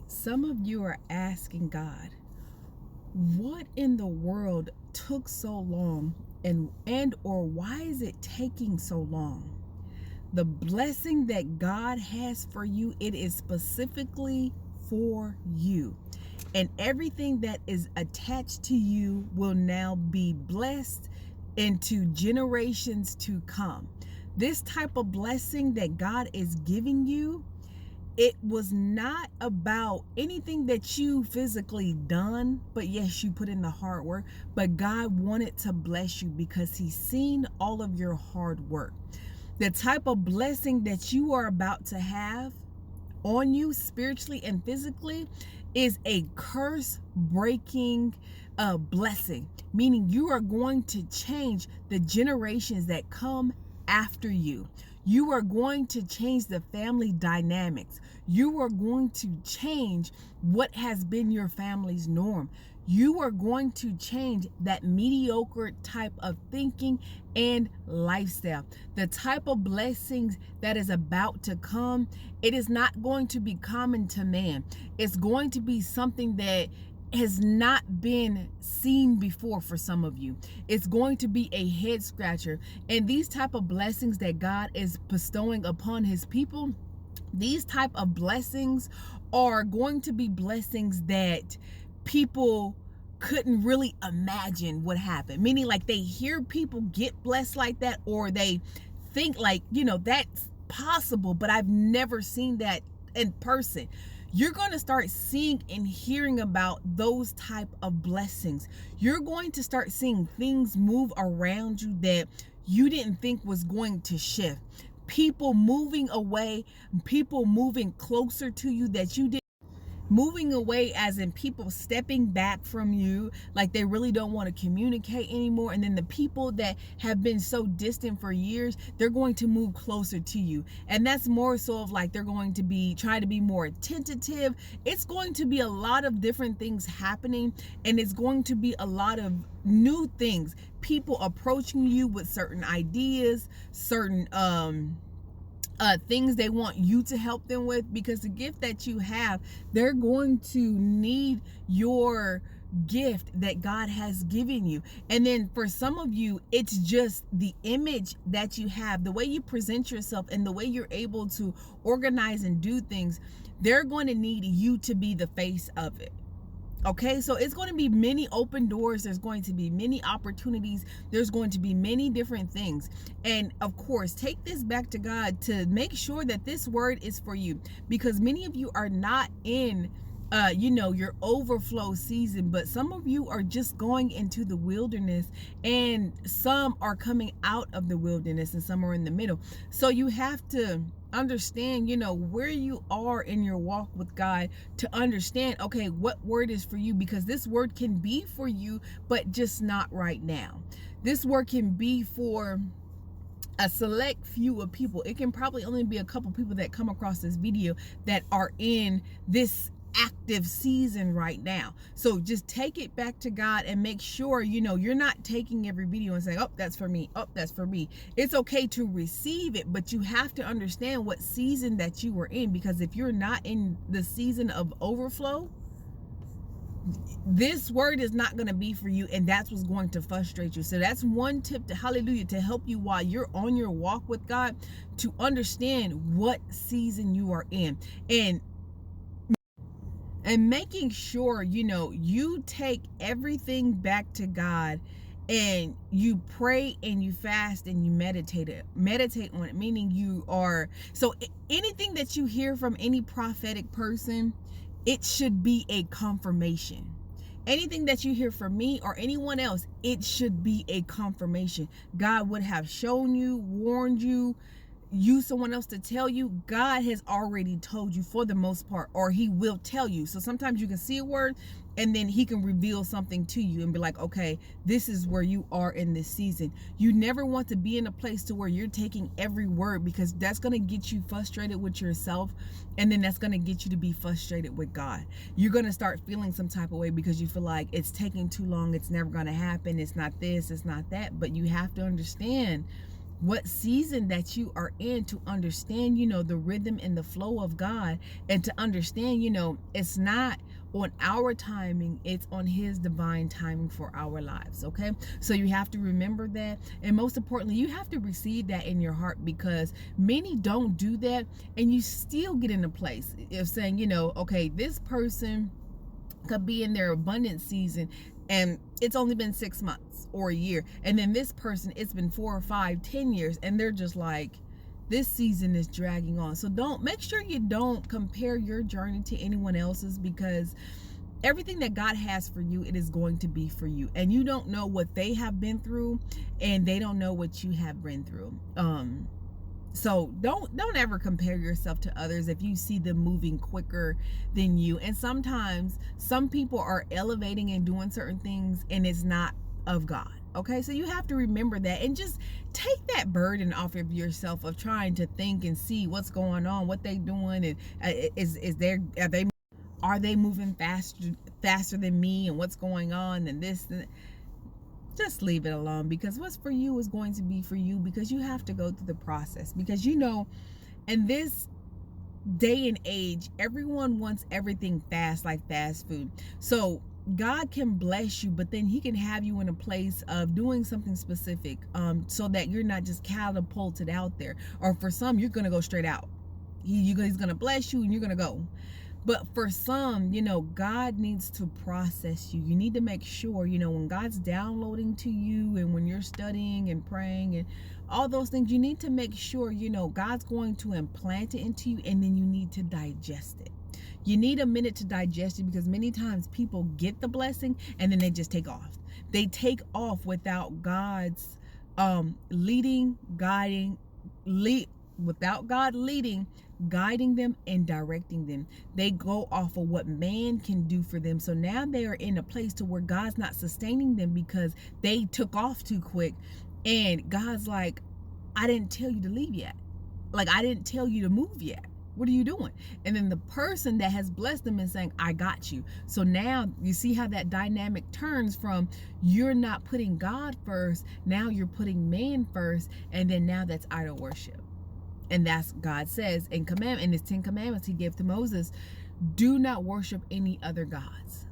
Some of you are asking God, what in the world took so long, and or why is it taking so long? The blessing that God has for you, it is specifically for you. And everything that is attached to you will now be blessed into generations to come. This type of blessing that God is giving you, it was not about anything that you physically done, but yes, you put in the hard work, but God wanted to bless you because he's seen all of your hard work. The type of blessing that you are about to have on you spiritually and physically is a curse breaking blessing, meaning you are going to change the generations that come after you. You are going to change the family dynamics. You are going to change what has been your family's norm. You are going to change that mediocre type of thinking and lifestyle. The type of blessings that is about to come, it is not going to be common to man. It's going to be something that has not been seen before for some of you. It's going to be a head scratcher. And these type of blessings that God is bestowing upon his people, these type of blessings are going to be blessings that people couldn't really imagine what happened. Meaning, like, they hear people get blessed like that, or they think like, that's possible, but I've never seen that in person. You're going to start seeing and hearing about those type of blessings. You're going to start seeing things move around you that you didn't think was going to shift. People moving away, people moving closer to you that you didn't. Moving away as in people stepping back from you, like they really don't want to communicate anymore. And then the people that have been so distant for years, they're going to move closer to you. And that's more so of like they're going to be trying to be more attentive. It's going to be a lot of different things happening, and it's going to be a lot of new things. People approaching you with certain ideas, certain things they want you to help them with, because the gift that you have, they're going to need your gift that God has given you. And then for some of you, it's just the image that you have, the way you present yourself and the way you're able to organize and do things. They're going to need you to be the face of it. Okay, so it's going to be many open doors. There's going to be many opportunities. There's going to be many different things. And of course, take this back to God to make sure that this word is for you, because many of you are not in your overflow season, but some of you are just going into the wilderness, and some are coming out of the wilderness, and some are in the middle. So you have to understand, where you are in your walk with God to understand, okay, what word is for you, because this word can be for you, but just not right now. This word can be for a select few of people. It can probably only be a couple people that come across this video that are in this active season right now. So just take it back to God and make sure you're not taking every video and saying, oh, that's for me, oh, that's for me. It's okay to receive it, but you have to understand what season that you are in, because if you're not in the season of overflow, this word is not going to be for you, and that's what's going to frustrate you. So that's one tip to help you while you're on your walk with God, to understand what season you are in, and making sure you take everything back to God, and you pray and you fast and you meditate on it, meaning you are, so anything that you hear from any prophetic person, it should be a confirmation. Anything that you hear from me or anyone else, it should be a confirmation. God would have shown you, warned you, use someone else to tell you. God has already told you for the most part, or he will tell you. So sometimes you can see a word and then he can reveal something to you and be like, okay, this is where you are in this season. You never want to be in a place to where you're taking every word, because that's going to get you frustrated with yourself, and then that's going to get you to be frustrated with God. You're going to start feeling some type of way because you feel like it's taking too long, it's never going to happen, it's not this, it's not that. But you have to understand, what season that you are in, to understand, the rhythm and the flow of God, and to understand, it's not on our timing, it's on his divine timing for our lives. Okay, so you have to remember that, and most importantly, you have to receive that in your heart, because many don't do that, and you still get in a place of saying, okay, this person could be in their abundant season and it's only been 6 months or a year, and then this person, it's been 4 or 5, 10 years, and they're just like, this season is dragging on. So make sure you don't compare your journey to anyone else's, because everything that God has for you, it is going to be for you, and you don't know what they have been through, and they don't know what you have been through. So don't ever compare yourself to others if you see them moving quicker than you. And sometimes some people are elevating and doing certain things, and it's not of God. Okay, so you have to remember that, and just take that burden off of yourself of trying to think and see what's going on, what they doing, and are they moving faster than me, and what's going on, and this. And just leave it alone, because what's for you is going to be for you, because you have to go through the process. Because in this day and age, everyone wants everything fast, like fast food. So God can bless you, but then he can have you in a place of doing something specific, so that you're not just catapulted out there. Or for some, you're going to go straight out. He's going to bless you and you're going to go. But for some, God needs to process you. You need to make sure, when God's downloading to you, and when you're studying and praying and all those things, you need to make sure, God's going to implant it into you, and then you need to digest it. You need a minute to digest it, because many times people get the blessing and then they just take off. They take off without God's leading, without God leading, guiding them and directing them. They go off of what man can do for them. So now they are in a place to where God's not sustaining them, because they took off too quick, and God's like, I didn't tell you to leave yet. Like, I didn't tell you to move yet. What are you doing? And then the person that has blessed them is saying, I got you. So now you see how that dynamic turns from, you're not putting God first, now you're putting man first, and then now that's idol worship. And that's, God says in his 10 commandments he gave to Moses, do not worship any other gods.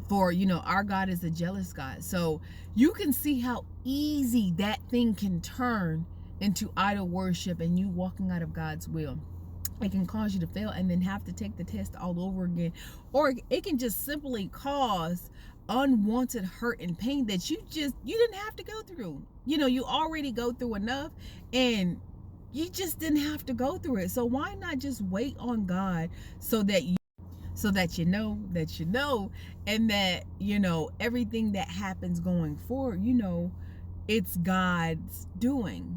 For, our God is a jealous God. So you can see how easy that thing can turn into idol worship, and you walking out of God's will. It can cause you to fail and then have to take the test all over again. Or it can just simply cause unwanted hurt and pain that you didn't have to go through. You already go through enough, and you just didn't have to go through it. So why not just wait on God, so that you know, and that, everything that happens going forward, it's God's doing.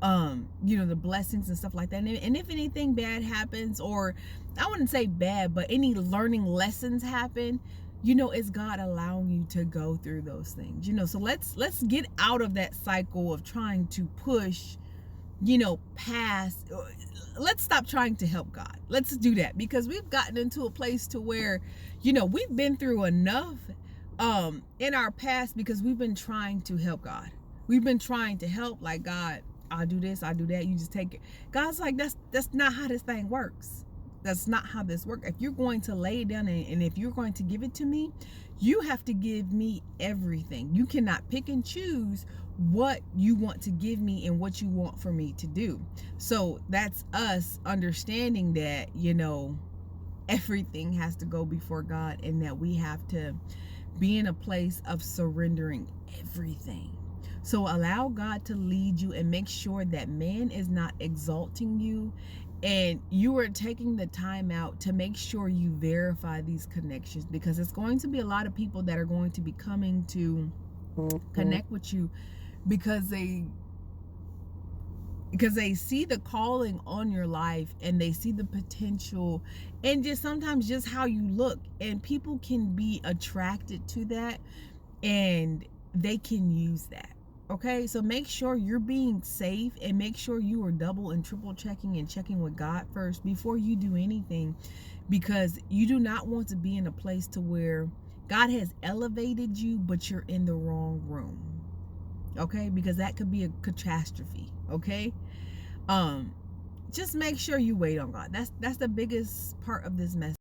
The blessings and stuff like that. And if anything bad happens, or I wouldn't say bad, but any learning lessons happen, it's God allowing you to go through those things. So let's get out of that cycle of trying to push, past. Let's stop trying to help God. Let's do that, because we've gotten into a place to where, we've been through enough in our past, because we've been trying to help God. We've been trying to help, like, God, I'll do this, I'll do that, you just take it. God's like, that's not how this thing works. That's not how this works. If you're going to lay it down, and if you're going to give it to me, you have to give me everything. You cannot pick and choose what you want to give me and what you want for me to do. So that's us understanding that, everything has to go before God, and that we have to be in a place of surrendering everything. So allow God to lead you, and make sure that man is not exalting you, and you are taking the time out to make sure you verify these connections, because it's going to be a lot of people that are going to be coming to connect with you, because they see the calling on your life, and they see the potential, and just sometimes just how you look, and people can be attracted to that, and they can use that. Okay, so make sure you're being safe, and make sure you are double and triple checking and checking with God first before you do anything, because you do not want to be in a place to where God has elevated you, but you're in the wrong room. okay? Because that could be a catastrophe, okay? Just make sure you wait on God. That's the biggest part of this message.